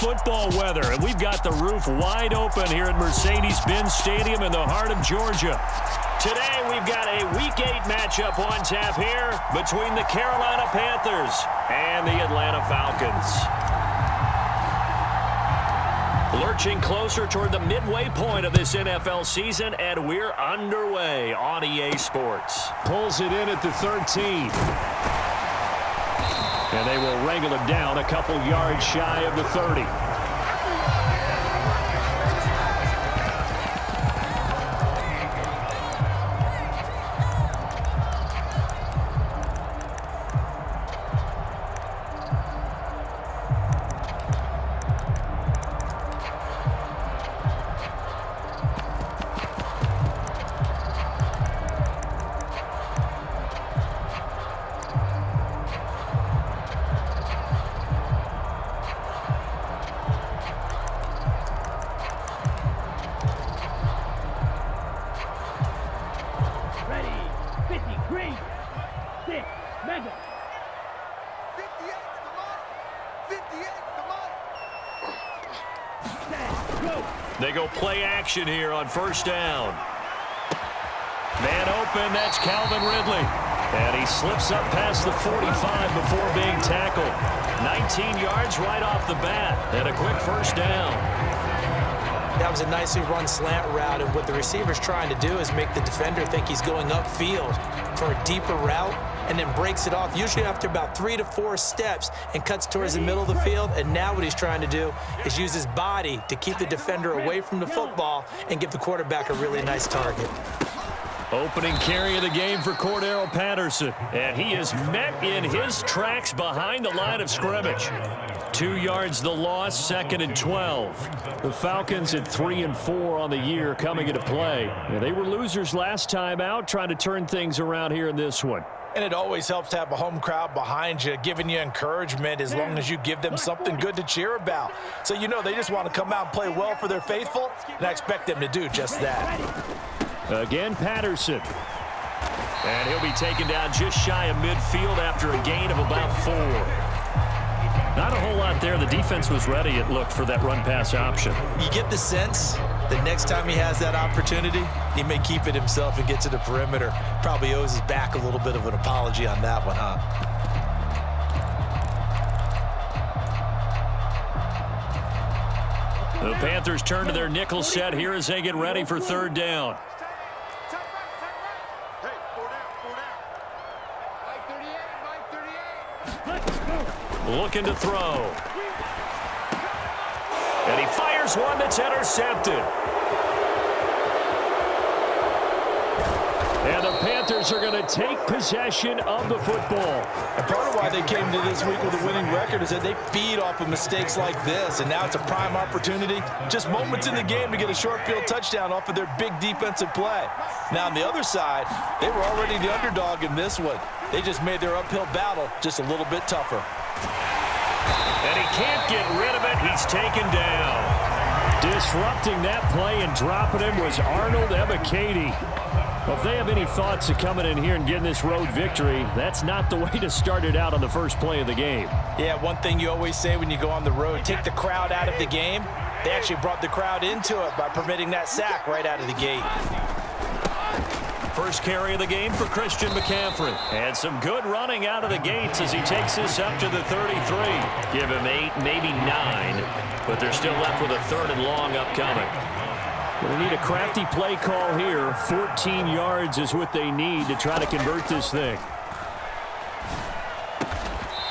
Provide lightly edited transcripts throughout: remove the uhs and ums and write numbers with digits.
football weather, and we've got the roof wide open here at Mercedes-Benz Stadium in the heart of Georgia. Today, we've got a Week 8 matchup on tap here between the Carolina Panthers and the Atlanta Falcons. Lurching closer toward the midway point of this NFL season, and we're underway on EA Sports. Pulls it in at the 13. And they will wrangle him down a couple yards shy of the 30. They go play action here on first down. Man open, that's Calvin Ridley. And he slips up past the 45 before being tackled. 19 yards right off the bat, and a quick first down. That was a nicely run slant route, and what the receiver's trying to do is make the defender think he's going upfield for a deeper route, and then breaks it off, usually after about 3 to 4 steps, and cuts towards the middle of the field. And now what he's trying to do is use his body to keep the defender away from the football and give the quarterback a really nice target. Opening carry of the game for Cordero Patterson, and he is met in his tracks behind the line of scrimmage. 2 yards the loss, 2nd and 12. The Falcons at 3-4 on the year coming into play. And they were losers last time out, trying to turn things around here in this one. And it always helps to have a home crowd behind you, giving you encouragement as long as you give them something good to cheer about. So you know they just want to come out and play well for their faithful, and I expect them to do just that. Again, Patterson. And he'll be taken down just shy of midfield after a gain of about 4. Not a whole lot there. The defense was ready, it looked, for that run-pass option. You get the sense that next time he has that opportunity, he may keep it himself and get to the perimeter. Probably owes his back a little bit of an apology on that one, huh? The Panthers turn to their nickel set here as they get ready for third down. Looking to throw. And he fires one that's intercepted. And the Panthers are going to take possession of the football. And part of why they came to this week with a winning record is that they feed off of mistakes like this, and now it's a prime opportunity, just moments in the game to get a short field touchdown off of their big defensive play. Now, on the other side, they were already the underdog in this one. They just made their uphill battle just a little bit tougher. And he can't get rid of it. He's taken down. Disrupting that play and dropping him was Arnold Ebiketie. Well, if they have any thoughts of coming in here and getting this road victory, that's not the way to start it out on the first play of the game. Yeah, one thing you always say when you go on the road, take the crowd out of the game. They actually brought the crowd into it by permitting that sack right out of the gate. First carry of the game for Christian McCaffrey. And some good running out of the gates as he takes this up to the 33. Give him 8, maybe 9, but they're still left with a 3rd and long upcoming. Going to need a crafty play call here. 14 yards is what they need to try to convert this thing.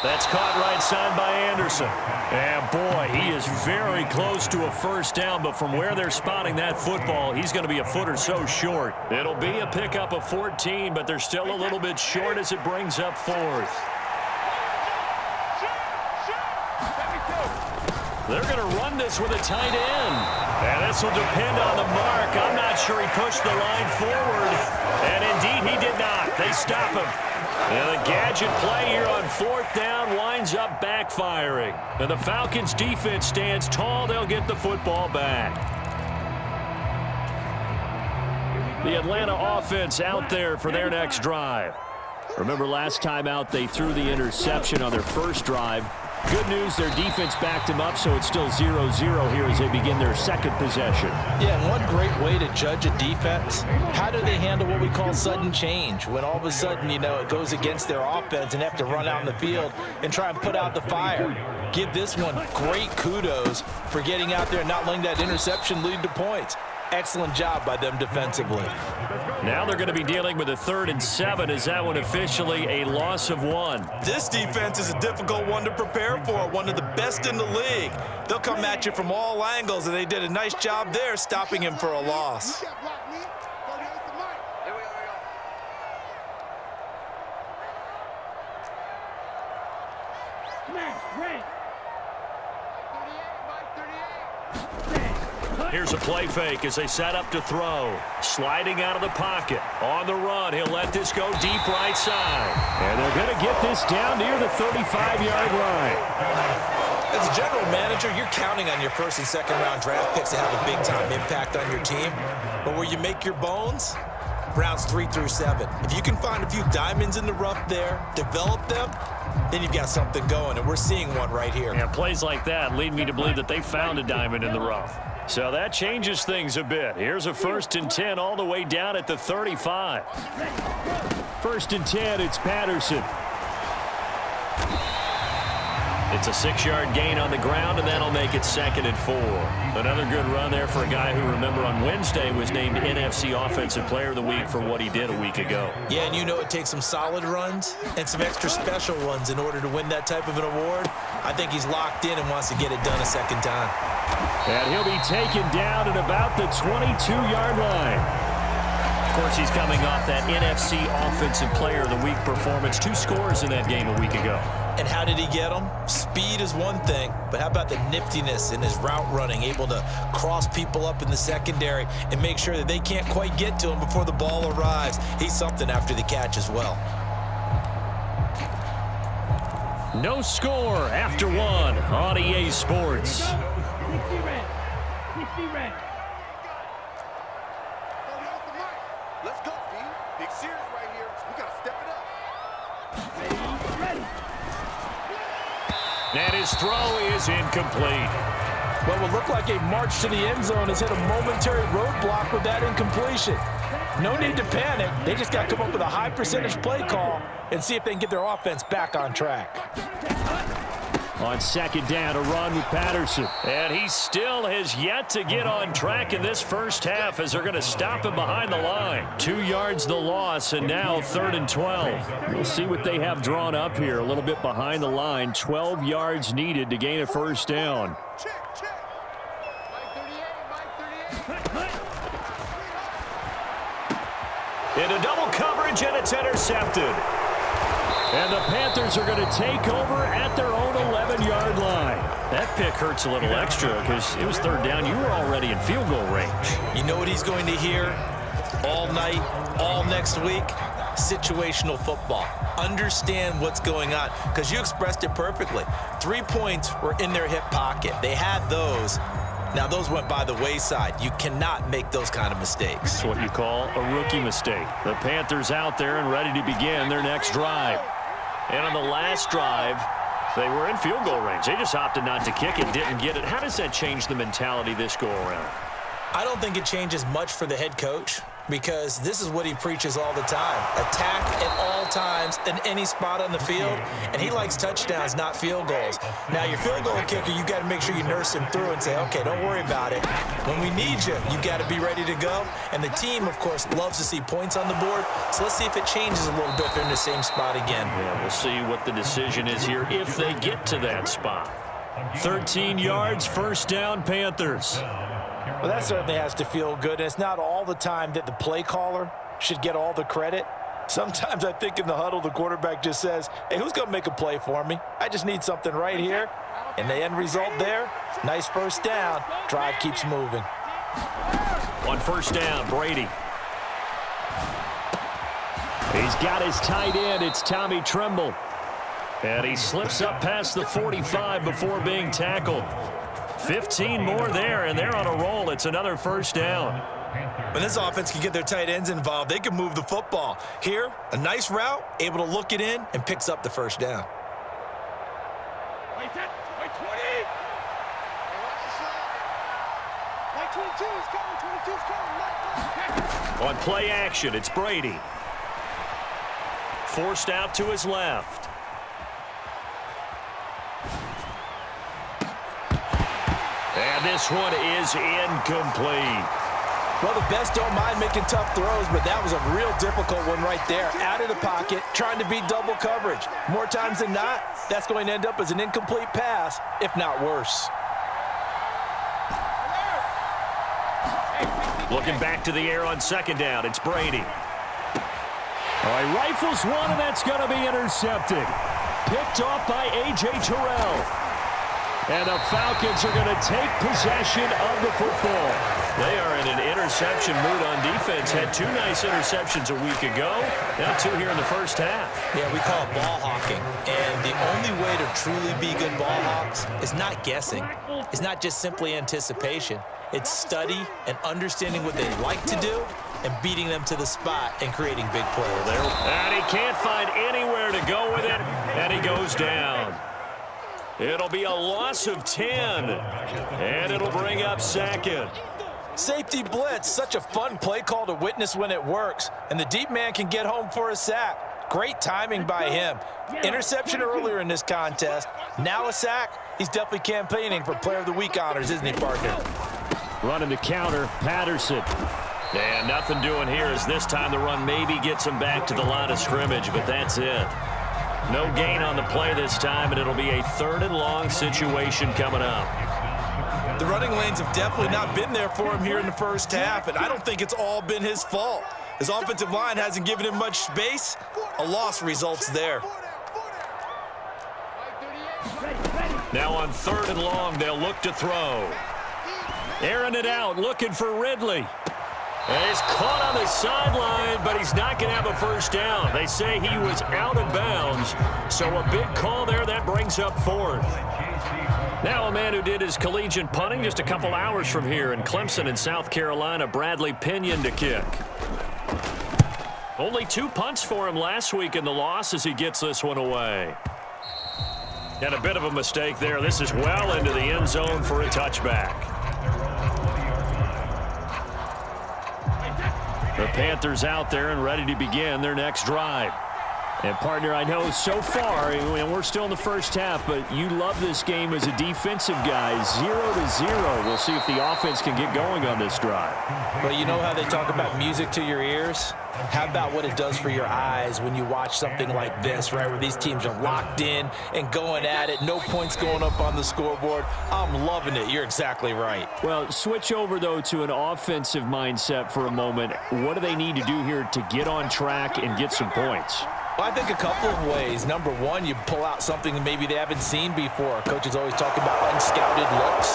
That's caught right side by Anderson. And boy, he is very close to a first down, but from where they're spotting that football, he's going to be a foot or so short. It'll be a pickup of 14, but they're still a little bit short as it brings up 4th. They're going to run this with a tight end. And this will depend on the mark. I'm not sure he pushed the line forward. And indeed, he did not. They stop him. And the gadget play here on 4th down winds up backfiring. And the Falcons defense stands tall. They'll get the football back. The Atlanta offense out there for their next drive. Remember last time out, they threw the interception on their first drive. Good news, their defense backed him up, so it's still 0-0 here as they begin their second possession. Yeah, and one great way to judge a defense, how do they handle what we call sudden change? When all of a sudden, you know, it goes against their offense and they have to run out in the field and try and put out the fire. Give this one great kudos for getting out there and not letting that interception lead to points. Excellent job by them defensively. Now they're going to be dealing with a 3rd and 7. Is that one officially a loss of 1? This defense is a difficult one to prepare for, one of the best in the league. They'll come at you from all angles, and they did a nice job there stopping him for a loss. Here's a play fake as they set up to throw. Sliding out of the pocket. On the run, he'll let this go deep right side. And they're going to get this down near the 35-yard line. As a general manager, you're counting on your 1st and 2nd round draft picks to have a big-time impact on your team. But where you make your bones, rounds 3 through 7. If you can find a few diamonds in the rough there, develop them, then you've got something going, and we're seeing one right here. Yeah, plays like that lead me to believe that they found a diamond in the rough. So that changes things a bit. Here's a 1st and 10 all the way down at the 35. 1st and 10, it's Patterson. It's a 6-yard gain on the ground, and that'll make it 2nd and 4. Another good run there for a guy who, remember, on Wednesday was named NFC Offensive Player of the Week for what he did a week ago. Yeah, and you know it takes some solid runs and some extra special ones in order to win that type of an award. I think he's locked in and wants to get it done a 2nd time. And he'll be taken down at about the 22-yard line. Of course, he's coming off that NFC Offensive Player of the Week performance. 2 scores in that game a week ago. And how did he get them? Speed is one thing, but how about the niftiness in his route running, able to cross people up in the secondary and make sure that they can't quite get to him before the ball arrives. He's something after the catch as well. No score after 1 on EA Sports. Let's go, D. Big series right here. We got to step it up. Ready. And his throw is incomplete. What will look like a march to the end zone has hit a momentary roadblock with that incompletion. No need to panic. They just got to come up with a high percentage play call and see if they can get their offense back on track. On 2nd down, a run with Patterson. And he still has yet to get on track in this first half as they're going to stop him behind the line. 2 yards the loss, and now 3rd and 12. We'll see what they have drawn up here. A little bit behind the line. 12 yards needed to gain a 1st down. Check, check. Mike 38. Into double coverage, and it's intercepted. And the Panthers are going to take over at their own 11-yard line. That pick hurts a little extra because it was 3rd down. You were already in field goal range. You know what he's going to hear all night, all next week? Situational football. Understand what's going on, because you expressed it perfectly. 3 points were in their hip pocket. They had those. Now, those went by the wayside. You cannot make those kind of mistakes. It's what you call a rookie mistake. The Panthers out there and ready to begin their next drive. And on the last drive, they were in field goal range. They just opted not to kick it, didn't get it. How does that change the mentality this go around? I don't think it changes much for the head coach, because this is what he preaches all the time. Attack at all times in any spot on the field, and he likes touchdowns, not field goals. Now, your field goal kicker, you got to make sure you nurse him through and say, okay, don't worry about it. When we need you, you got to be ready to go. And the team, of course, loves to see points on the board, so let's see if it changes a little bit. They're in the same spot again. Yeah, we'll see what the decision is here if they get to that spot. 13 yards, 1st down, Panthers. Well, that certainly has to feel good. And it's not all the time that the play caller should get all the credit. Sometimes I think in the huddle, the quarterback just says, hey, who's going to make a play for me? I just need something right here. And the end result there, nice 1st down. Drive keeps moving. On 1st down, Brady. He's got his tight end. It's Tommy Tremble. And he slips up past the 45 before being tackled. 15 more there, and they're on a roll. It's another 1st down. When this offense can get their tight ends involved, they can move the football. Here, a nice route, able to look it in, and picks up the 1st down. On play action, it's Brady. Forced out to his left. And this one is incomplete. Well, the best don't mind making tough throws, but that was a real difficult one right there. Out of the pocket, trying to beat double coverage. More times than not, that's going to end up as an incomplete pass, if not worse. Looking back to the air on second down, it's Brady. All right, rifles one, and that's going to be intercepted. Picked off by A.J. Terrell. And the Falcons are going to take possession of the football. They are in an interception mood on defense. Had 2 nice interceptions a week ago. Now 2 here in the first half. Yeah, we call it ball hawking. And the only way to truly be good ball hawks is not guessing. It's not just simply anticipation. It's study and understanding what they like to do and beating them to the spot and creating big plays. And he can't find anywhere to go with it, and he goes down. It'll be a loss of 10, and it'll bring up second. Safety blitz, such a fun play call to witness when it works. And the deep man can get home for a sack. Great timing by him. Interception earlier in this contest. Now a sack. He's definitely campaigning for Player of the Week honors, isn't he, partner? Running the counter, Patterson. And nothing doing here as this time the run maybe gets him back to the line of scrimmage, but that's it. No gain on the play this time, and it'll be a 3rd and long situation coming up. The running lanes have definitely not been there for him here in the first half, and I don't think it's all been his fault. His offensive line hasn't given him much space. A loss results there. Now on 3rd and long, they'll look to throw. Airing it out, looking for Ridley. And he's caught on the sideline, but he's not going to have a first down. They say he was out of bounds, so a big call there. That brings up 4th. Now a man who did his collegiate punting just a couple hours from here in Clemson in South Carolina, Bradley Pinion to kick. Only 2 punts for him last week in the loss as he gets this one away. And a bit of a mistake there. This is well into the end zone for a touchback. The Panthers out there and ready to begin their next drive. And, partner, I know so far, and we're still in the first half, but you love this game as a defensive guy. 0-0. We'll see if the offense can get going on this drive. Well, you know how they talk about music to your ears? How about what it does for your eyes when you watch something like this, right, where these teams are locked in and going at it, no points going up on the scoreboard? I'm loving it. You're exactly right. Well, switch over, though, to an offensive mindset for a moment. What do they need to do here to get on track and get some points? Well, I think a couple of ways. Number one, you pull out something that maybe they haven't seen before. Coaches always talk about unscouted looks.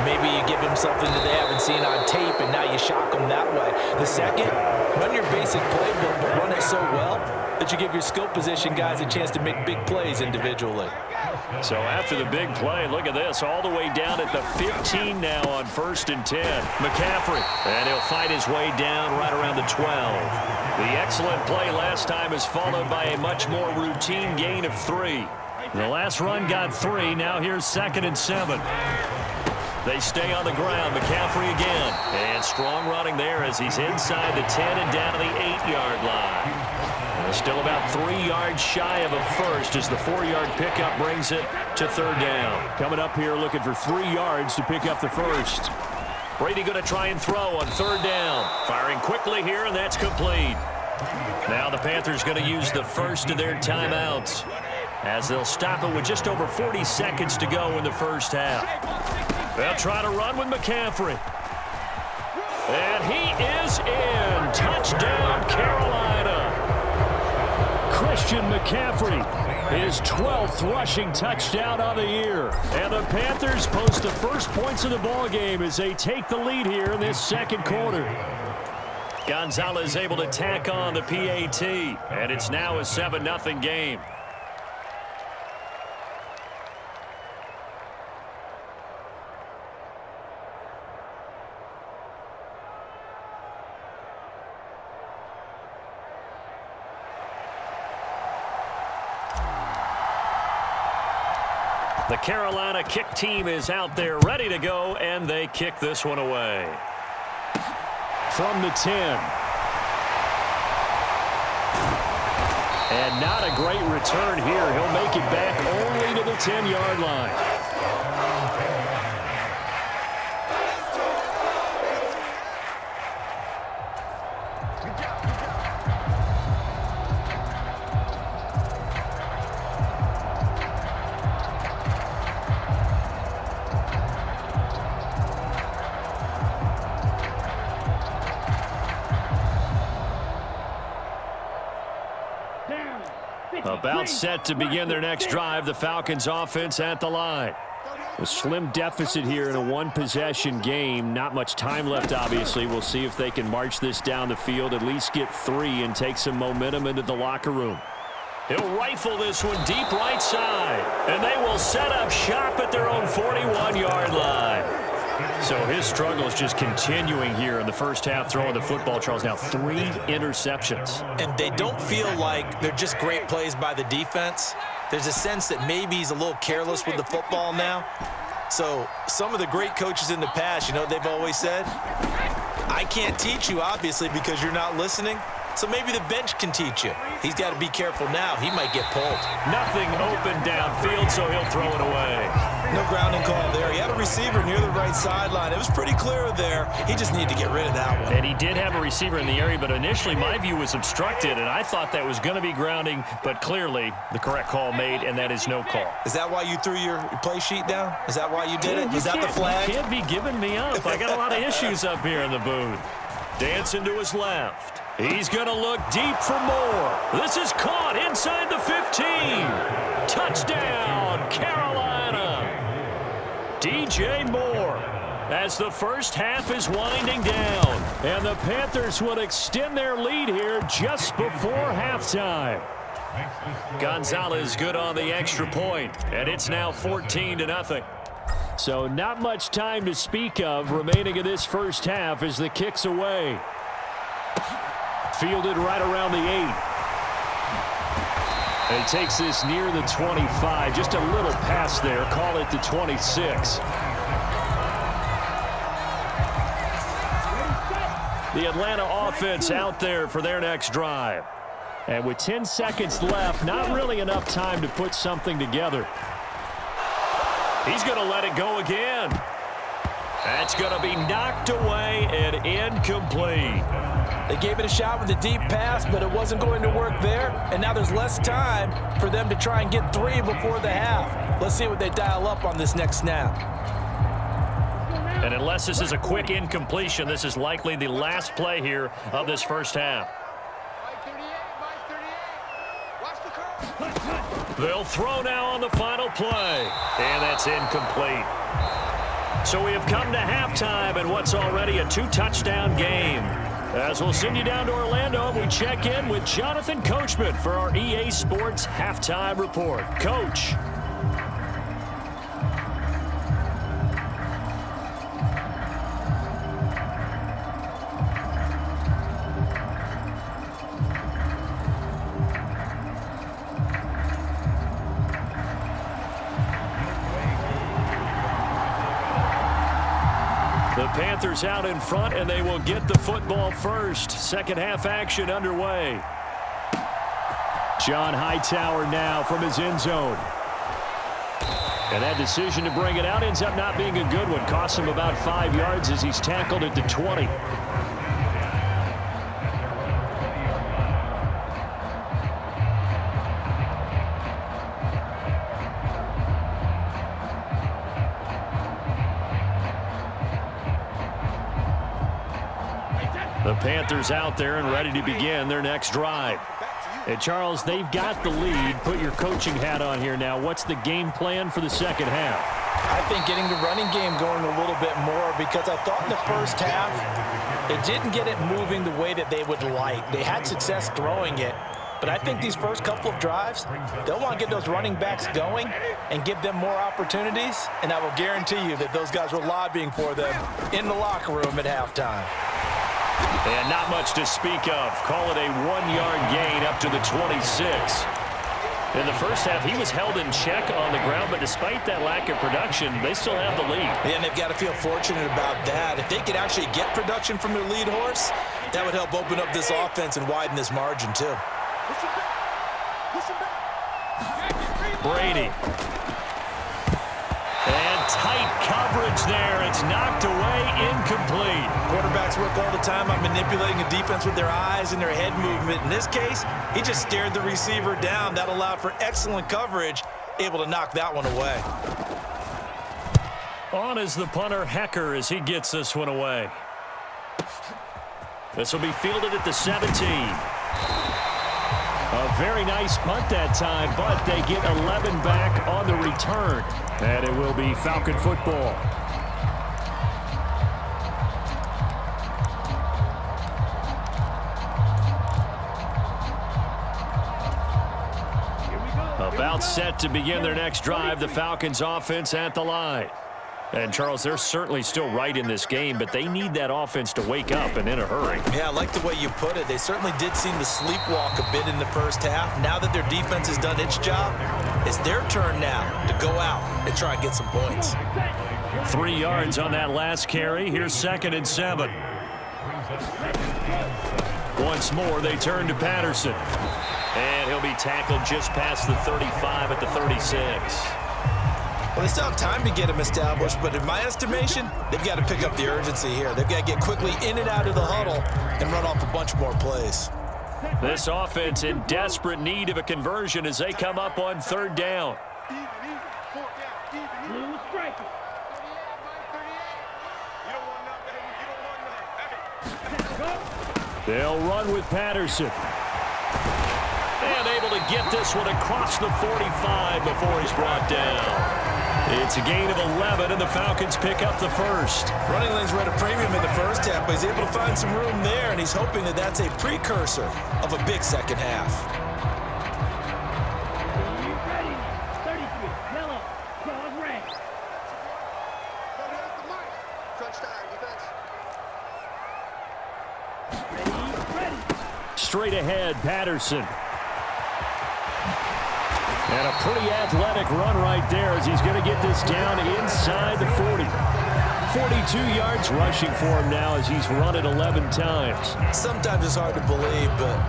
Maybe you give them something that they haven't seen on tape, and now you shock them that way. The second, run your basic playbook, but run it so well that you give your skill position guys a chance to make big plays individually. So after the big play, look at this, all the way down at the 15 now on 1st and 10. McCaffrey, and he'll fight his way down right around the 12. The excellent play last time is followed by a much more routine gain of 3. The last run got 3. Now here's 2nd and 7. They stay on the ground. McCaffrey again. And strong running there as he's inside the 10 and down to the 8-yard line. Still about 3 yards shy of a first as the 4-yard pickup brings it to 3rd down. Coming up here looking for 3 yards to pick up the first. Brady going to try and throw on 3rd down. Firing quickly here, and that's complete. Now the Panthers going to use the first of their timeouts as they'll stop it with just over 40 seconds to go in the first half. They'll try to run with McCaffrey. And he is in. Touchdown, Carolina. Christian McCaffrey, his 12th rushing touchdown of the year. And the Panthers post the first points of the ball game as they take the lead here in this 2nd quarter. Gonzalez able to tack on the PAT, and it's now a 7-0 game. The Carolina kick team is out there ready to go, and they kick this one away. From the 10. And not a great return here. He'll make it back only to the 10-yard line. About set to begin their next drive, the Falcons offense at the line. A slim deficit here in a one-possession game. Not much time left, obviously. We'll see if they can march this down the field, at least get 3, and take some momentum into the locker room. He'll rifle this one deep right side, and they will set up shop at their own 41-yard line. So his struggle is just continuing here in the first half, throwing the football. Charles, now 3 interceptions. And they don't feel like they're just great plays by the defense. There's a sense that maybe he's a little careless with the football now. So some of the great coaches in the past, you know, they've always said, I can't teach you, obviously, because you're not listening. So maybe the bench can teach you. He's got to be careful now. He might get pulled. Nothing open downfield, so he'll throw it away. No grounding call there. He had a receiver near the right sideline. It was pretty clear there. He just needed to get rid of that one. And he did have a receiver in the area, but initially my view was obstructed, and I thought that was going to be grounding, but clearly the correct call made, and that is no call. Is that why you threw your play sheet down? Is that why you did it? Is that the flag? You can't be giving me up. I got a lot of issues up here in the booth. Dancing to his left. He's going to look deep for more. This is caught inside the 15. Touchdown, Carolina. DJ Moore as the first half is winding down. And the Panthers will extend their lead here just before halftime. Gonzalez good on the extra point, and it's now 14-0. So not much time to speak of remaining in this first half as the kick's away. Fielded right around the 8. And he takes this near the 25. Just a little pass there. Call it the 26. The Atlanta offense out there for their next drive. And with 10 seconds left, not really enough time to put something together. He's going to let it go again. That's going to be knocked away and incomplete. They gave it a shot with a deep pass, but it wasn't going to work there. And now there's less time for them to try and get 3 before the half. Let's see what they dial up on this next snap. And unless this is a quick incompletion, this is likely the last play here of this first half. They'll throw now on the final play. And that's incomplete. So we have come to halftime in what's already a 2-touchdown game. As we'll send you down to Orlando, we check in with Jonathan Coachman for our EA Sports Halftime Report. Coach. The Panthers out in front, and they will get the football first. Second half action underway. John Hightower now from his end zone. And that decision to bring it out ends up not being a good one. Costs him about 5 yards as he's tackled at the 20. The Panthers out there and ready to begin their next drive. And Charles, they've got the lead. Put your coaching hat on here now. What's the game plan for the second half? I think getting the running game going a little bit more, because I thought in the first half they didn't get it moving the way that they would like. They had success throwing it, but I think these first couple of drives, they'll want to get those running backs going and give them more opportunities, and I will guarantee you that those guys were lobbying for them in the locker room at halftime. And not much to speak of. Call it a 1-yard gain up to the 26. In the first half, he was held in check on the ground, but despite that lack of production, they still have the lead. And they've got to feel fortunate about that. If they could actually get production from their lead horse, that would help open up this offense and widen this margin, too. Brady. And tight coverage there. It's knocked away, incomplete. Quarterbacks work all the time on manipulating a defense with their eyes and their head movement. In this case, he just stared the receiver down. That allowed for excellent coverage, able to knock that one away. On is the punter, Hecker, as he gets this one away. This will be fielded at the 17. A very nice punt that time, but they get 11 back on the return. And it will be Falcon football. About set to begin their next drive, the Falcons offense at the line. And, Charles, they're certainly still right in this game, but they need that offense to wake up and in a hurry. Yeah, I like the way you put it. They certainly did seem to sleepwalk a bit in the first half. Now that their defense has done its job, it's their turn now to go out and try and get some points. 3 yards on that last carry. Here's 2nd and 7. Once more, they turn to Patterson. And he'll be tackled just past the 35 at the 36. Well, they still have time to get him established, but in my estimation, they've got to pick up the urgency here. They've got to get quickly in and out of the huddle and run off a bunch more plays. This offense in desperate need of a conversion as they come up on 3rd down. They'll run with Patterson. And able to get this one across the 45 before he's brought down. It's a gain of 11, and the Falcons pick up the first. Running lanes were at a premium in the first half, but he's able to find some room there, and he's hoping that that's a precursor of a big second half. Straight ahead, Patterson. And a pretty athletic run right there as he's going to get this down inside the 40. 42 yards rushing for him now as he's run it 11 times. Sometimes it's hard to believe, but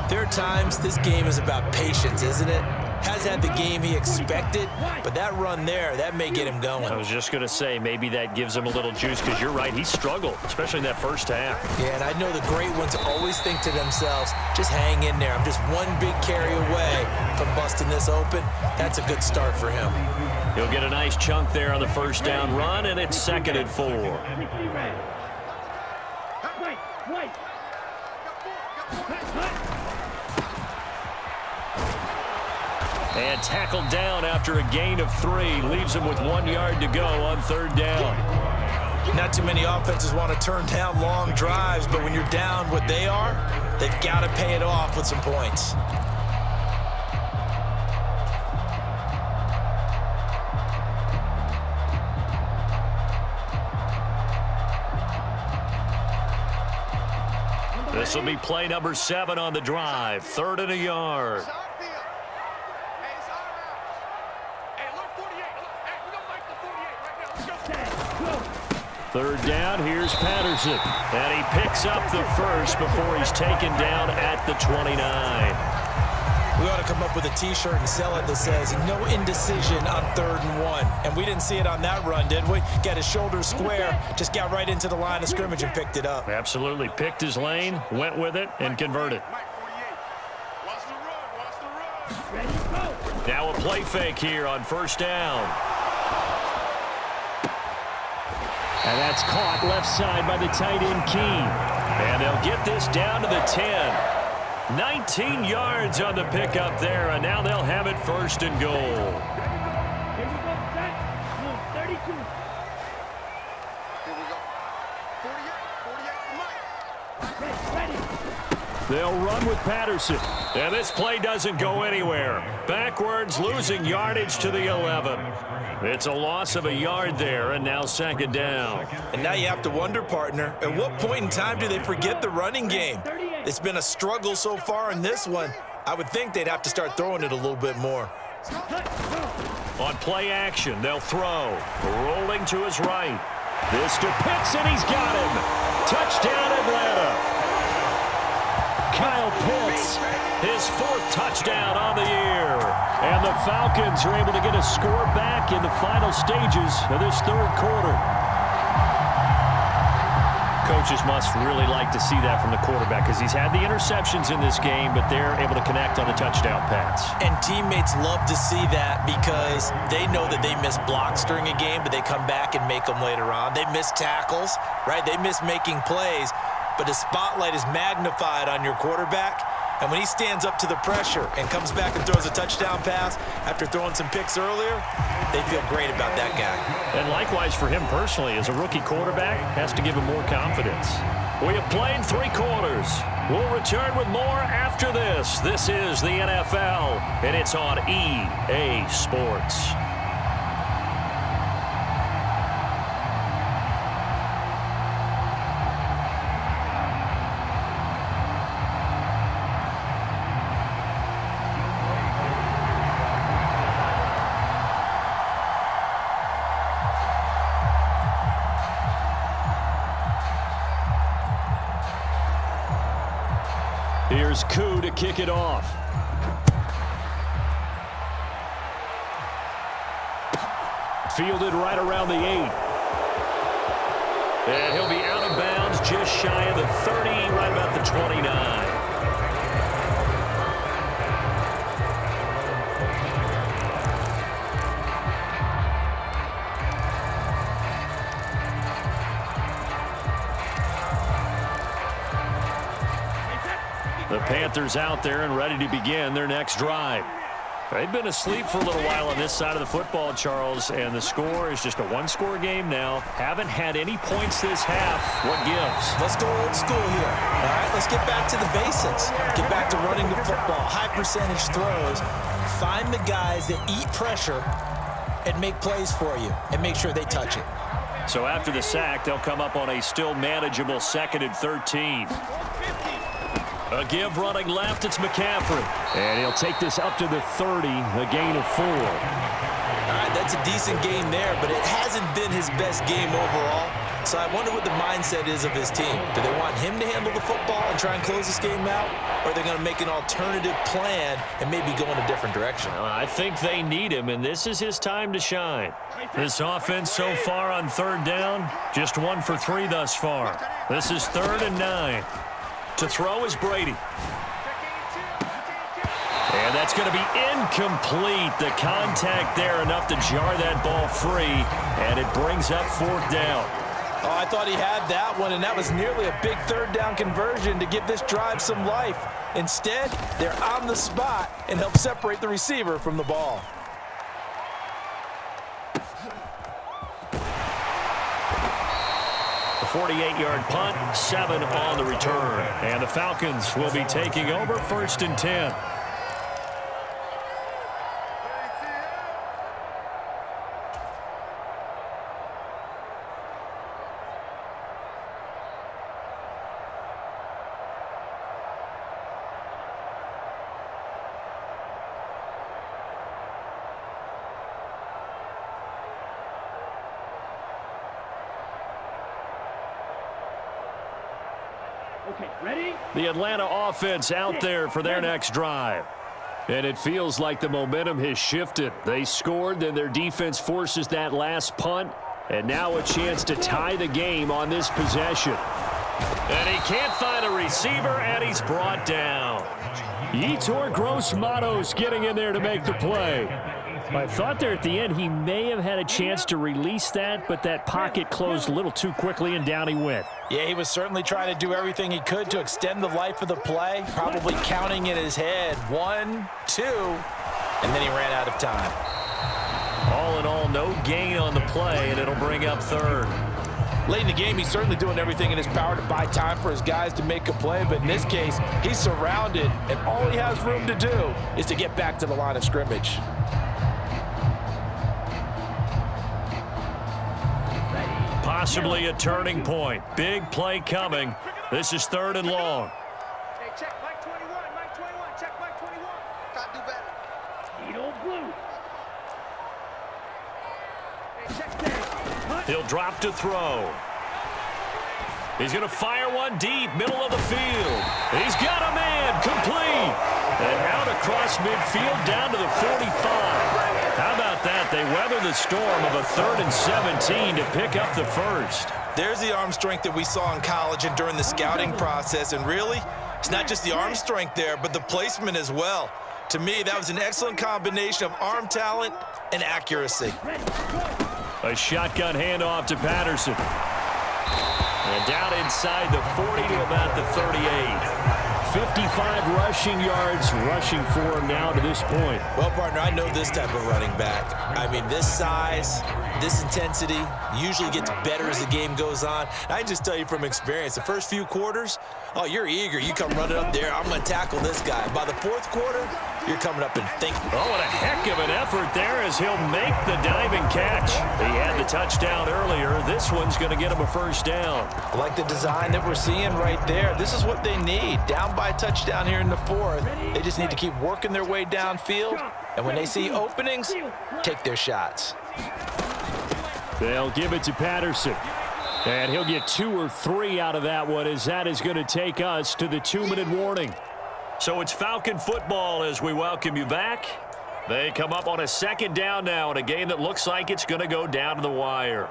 there are times this game is about patience, isn't it? Has had the game he expected, but that run there, that may get him going. I was just going to say, maybe that gives him a little juice, because you're right, he struggled, especially in that first half. Yeah, and I know the great ones always think to themselves, just hang in there. I'm just one big carry away from busting this open. That's a good start for him. He'll get a nice chunk there on the first down run, and it's 2nd and 4. And tackled down after a gain of 3. Leaves him with 1 yard to go on 3rd down. Not too many offenses want to turn down long drives, but when you're down what they are, they've got to pay it off with some points. This will be play number 7 on the drive. 3rd and a yard. 3rd down, here's Patterson. And he picks up the first before he's taken down at the 29. We ought to come up with a T-shirt and sell it that says, no indecision on 3rd and 1. And we didn't see it on that run, did we? Got his shoulders square, just got right into the line of scrimmage and picked it up. Absolutely. Picked his lane, went with it, and converted. Now a play fake here on 1st down. And that's caught left side by the tight end, Keene. And they'll get this down to the 10. 19 yards on the pickup there, and now they'll have it 1st and goal. They'll run with Patterson. And this play doesn't go anywhere. Backwards, losing yardage to the 11. It's a loss of a yard there, and now 2nd down. And now you have to wonder, partner, at what point in time do they forget the running game? It's been a struggle so far in this one. I would think they'd have to start throwing it a little bit more. On play action, they'll throw. Rolling to his right. This to Pitts, and he's got him. Touchdown, Atlanta. Kyle Pitts, his 4th touchdown on the year. And the Falcons are able to get a score back in the final stages of this 3rd quarter. Coaches must really like to see that from the quarterback because he's had the interceptions in this game, but they're able to connect on the touchdown pass. And teammates love to see that because they know that they miss blocks during a game, but they come back and make them later on. They miss tackles, right? They miss making plays, but the spotlight is magnified on your quarterback. And when he stands up to the pressure and comes back and throws a touchdown pass after throwing some picks earlier, they feel great about that guy. And likewise for him personally, as a rookie quarterback, has to give him more confidence. We have played 3 quarters. We'll return with more after this. This is the NFL, and it's on EA Sports. Here's Koo to kick it off. Fielded right around the 8. And he'll be out of bounds just shy of the 30, right about the 29. The Panthers out there and ready to begin their next drive. They've been asleep for a little while on this side of the football, Charles, and the score is just a 1-score game now. Haven't had any points this half. What gives? Let's go old school here. All right, let's get back to the basics. Get back to running the football, high percentage throws. Find the guys that eat pressure and make plays for you and make sure they touch it. So after the sack, they'll come up on a still manageable 2nd and 13. A give running left, it's McCaffrey. And he'll take this up to the 30, a gain of 4. All right, that's a decent game there, but it hasn't been his best game overall. So I wonder what the mindset is of his team. Do they want him to handle the football and try and close this game out? Or are they going to make an alternative plan and maybe go in a different direction? I think they need him, and this is his time to shine. This offense so far on 3rd down, just 1 for 3 thus far. This is 3rd and 9. To throw is Brady. And that's going to be incomplete. The contact there enough to jar that ball free, and it brings up 4th down. Oh, I thought he had that one, and that was nearly a big 3rd down conversion to give this drive some life. Instead, they're on the spot and help separate the receiver from the ball. A 48-yard punt, 7 on the return. And the Falcons will be taking over 1st and 10. Okay, ready? The Atlanta offense out there for their next drive. And it feels like the momentum has shifted. They scored, then their defense forces that last punt, and now a chance to tie the game on this possession. And he can't find a receiver, and he's brought down. Yetur Gross-Matos getting in there to make the play. I thought there at the end he may have had a chance to release that, but that pocket closed a little too quickly, and down he went. Yeah, he was certainly trying to do everything he could to extend the life of the play, probably counting in his head 1, 2, and then he ran out of time. All in all, no gain on the play, and it'll bring up 3rd. Late in the game, he's certainly doing everything in his power to buy time for his guys to make a play, but in this case, he's surrounded, and all he has room to do is to get back to the line of scrimmage. Possibly a turning point. Big play coming. This is 3rd and long. Hey, check Mike 21, Mike 21, check Mike 21. He'll drop to throw. He's going to fire one deep, middle of the field. He's got a man, complete. And out across midfield down to the 45. How about that? They weather the storm of a 3rd and 17 to pick up the first. There's the arm strength that we saw in college and during the scouting process. And really, it's not just the arm strength there, but the placement as well. To me, that was an excellent combination of arm talent and accuracy. A shotgun handoff to Patterson. And down inside the 40 to about the 38. 55 rushing yards rushing for him now to this point. Well, partner, I know this type of running back. I mean, this size, this intensity usually gets better as the game goes on. I can just tell you from experience, the first few quarters, oh, you're eager. You come running up there, I'm going to tackle this guy. By the 4th quarter, you're coming up and thinking. Oh, what a heck of an effort there as he'll make the diving catch. He had the touchdown earlier. This one's going to get him a first down. I like the design that we're seeing right there. This is what they need. Down by a touchdown here in the 4th. They just need to keep working their way downfield. And when they see openings, take their shots. They'll give it to Patterson. And he'll get 2 or 3 out of that one, as that is going to take us to the 2-minute warning. So it's Falcon football as we welcome you back. They come up on a 2nd down now in a game that looks like it's going to go down to the wire.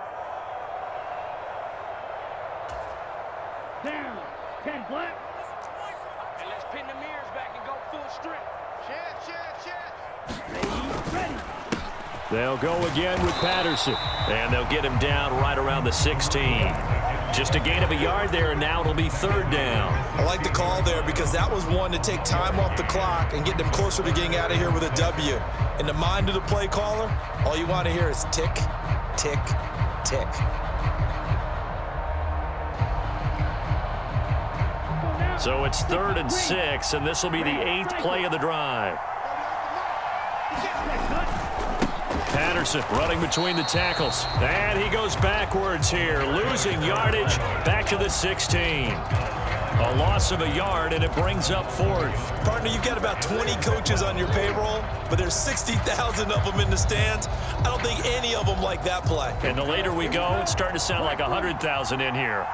Down, 10 flat. And let's pin the mirrors back and go full strength. Ready. They'll go again with Patterson. And they'll get him down right around the 16. Just a gain of a yard there, and now it'll be 3rd down. I like the call there because that was one to take time off the clock and get them closer to getting out of here with a W. In the mind of the play caller, all you want to hear is tick, tick, tick. So it's 3rd and 6, and this will be the 8th play of the drive. Patterson running between the tackles. And he goes backwards here, losing yardage back to the 16. A loss of a yard, and it brings up 4th. Partner, you've got about 20 coaches on your payroll, but there's 60,000 of them in the stands. I don't think any of them like that play. And the later we go, it's starting to sound like 100,000 in here.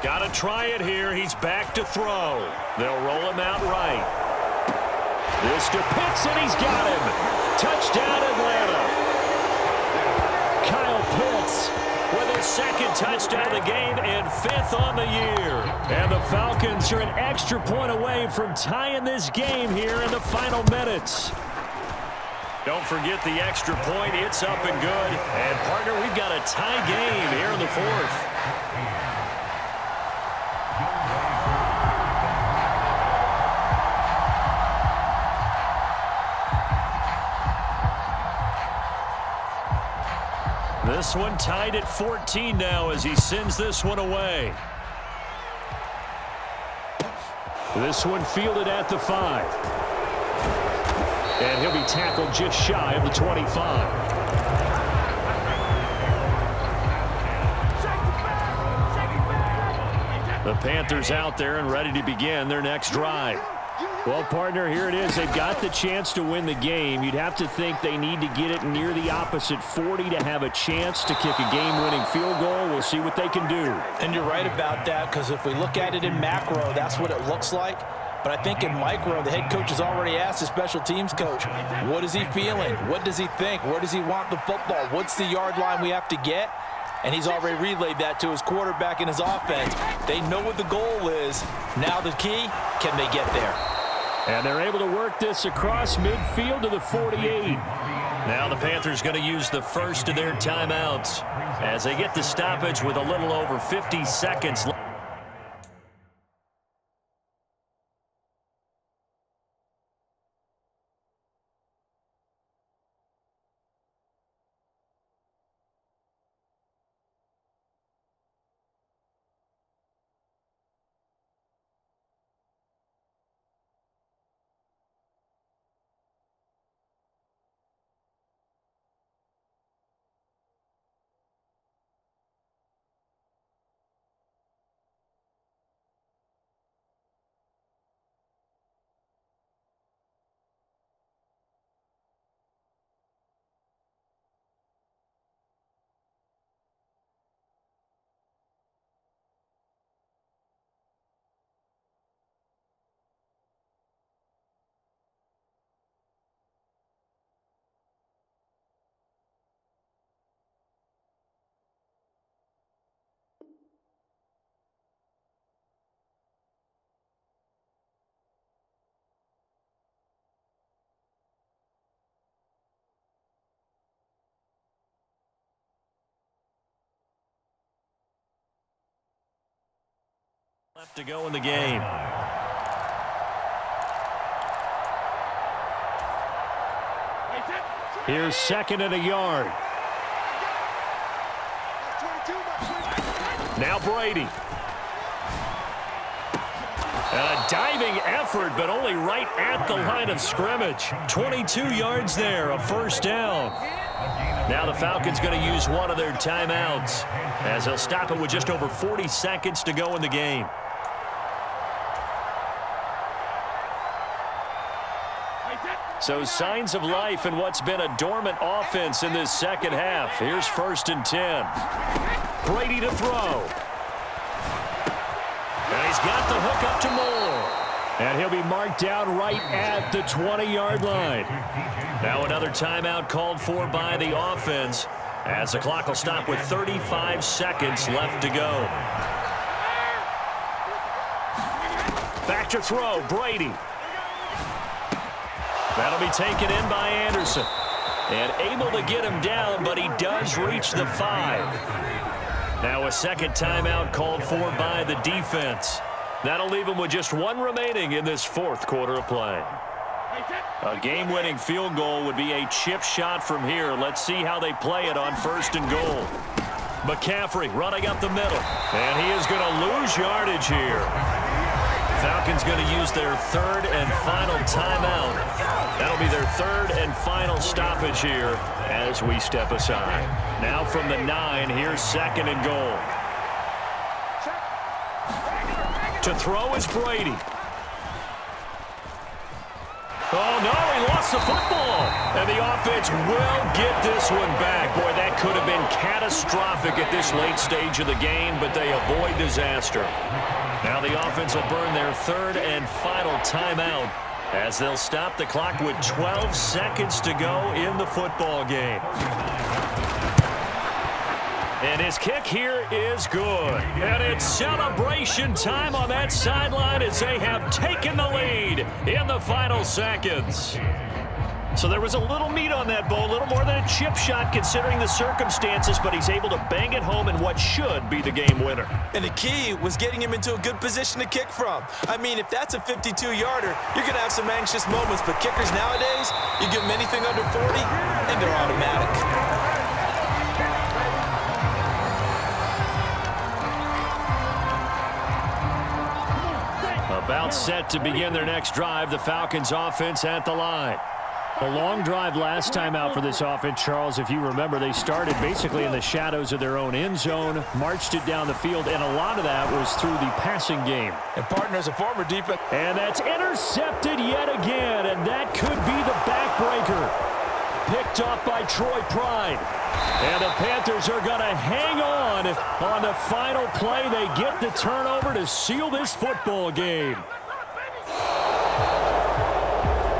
Got to try it here. He's back to throw. They'll roll him out right. This to Pitts, and he's got him. Touchdown, Atlanta. Kyle Pitts with his 2nd touchdown of the game and 5th on the year. And the Falcons are an extra point away from tying this game here in the final minutes. Don't forget the extra point. It's up and good. And, partner, we've got a tie game here in the 4th. This one tied at 14 now as he sends this one away. This one fielded at the 5. And he'll be tackled just shy of the 25. The Panthers out there and ready to begin their next drive. Well, partner, here it is. They've got the chance to win the game. You'd have to think they need to get it near the opposite 40 to have a chance to kick a game-winning field goal. We'll see what they can do. And you're right about that, because if we look at it in macro, that's what it looks like. But I think in micro, the head coach has already asked the special teams coach, what is he feeling? What does he think? Where does he want the football? What's the yard line we have to get? And he's already relayed that to his quarterback and his offense. They know what the goal is. Now the key, can they get there? And they're able to work this across midfield to the 48. Now the Panthers going to use the first of their timeouts as they get the stoppage with a little over 50 seconds left. Left to go in the game. Here's second and a yard. Now Brady. And a diving effort, but only right at the line of scrimmage. 22 yards there, a first down. Now the Falcons going to use one of their timeouts as they'll stop it with just over 40 seconds to go in the game. So signs of life in what's been a dormant offense in this second half. Here's 1st and 10. Brady to throw. And he's got the hook up to Moore. And he'll be marked down right at the 20-yard line. Now another timeout called for by the offense as the clock will stop with 35 seconds left to go. Back to throw, Brady. That'll be taken in by Anderson. And able to get him down, but he does reach the 5. Now a second timeout called for by the defense. That'll leave him with just one remaining in this 4th quarter of play. A game-winning field goal would be a chip shot from here. Let's see how they play it on 1st and goal. McCaffrey running up the middle. And he is going to lose yardage here. Falcons going to use their 3rd and final timeout. That'll be their 3rd and final stoppage here as we step aside. Now from the 9, here's 2nd and goal. To throw is Brady. Oh, no, he lost the football. And the offense will get this one back. Boy, that could have been catastrophic at this late stage of the game, but they avoid disaster. Now the offense will burn their 3rd and final timeout as they'll stop the clock with 12 seconds to go in the football game. And his kick here is good. And it's celebration time on that sideline as they have taken the lead in the final seconds. So there was a little meat on that ball, a little more than a chip shot considering the circumstances, but he's able to bang it home in what should be the game winner. And the key was getting him into a good position to kick from. I mean, if that's a 52-yarder, you're going to have some anxious moments, but kickers nowadays, you give them anything under 40, and they're automatic. About set to begin their next drive, the Falcons offense at the line. A long drive last time out for this offense, Charles. If you remember, they started basically in the shadows of their own end zone, marched it down the field, and a lot of that was through the passing game. And partners, a former defense. And that's intercepted yet again, and that could be the backbreaker. Picked off by Troy Pride. And the Panthers are going to hang on the final play. They get the turnover to seal this football game.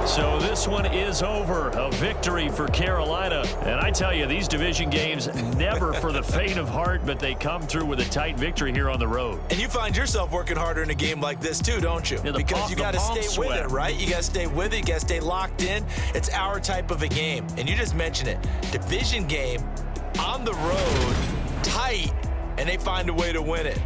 So this one is over. A victory for Carolina. And I tell you, these division games never for the faint of heart, but they come through with a tight victory here on the road. And you find yourself working harder in a game like this too, don't you? Yeah, because you got to stay with it, right? You got to stay with it. You got to stay locked in. It's our type of a game. And you just mentioned it. Division game on the road, tight, and they find a way to win it.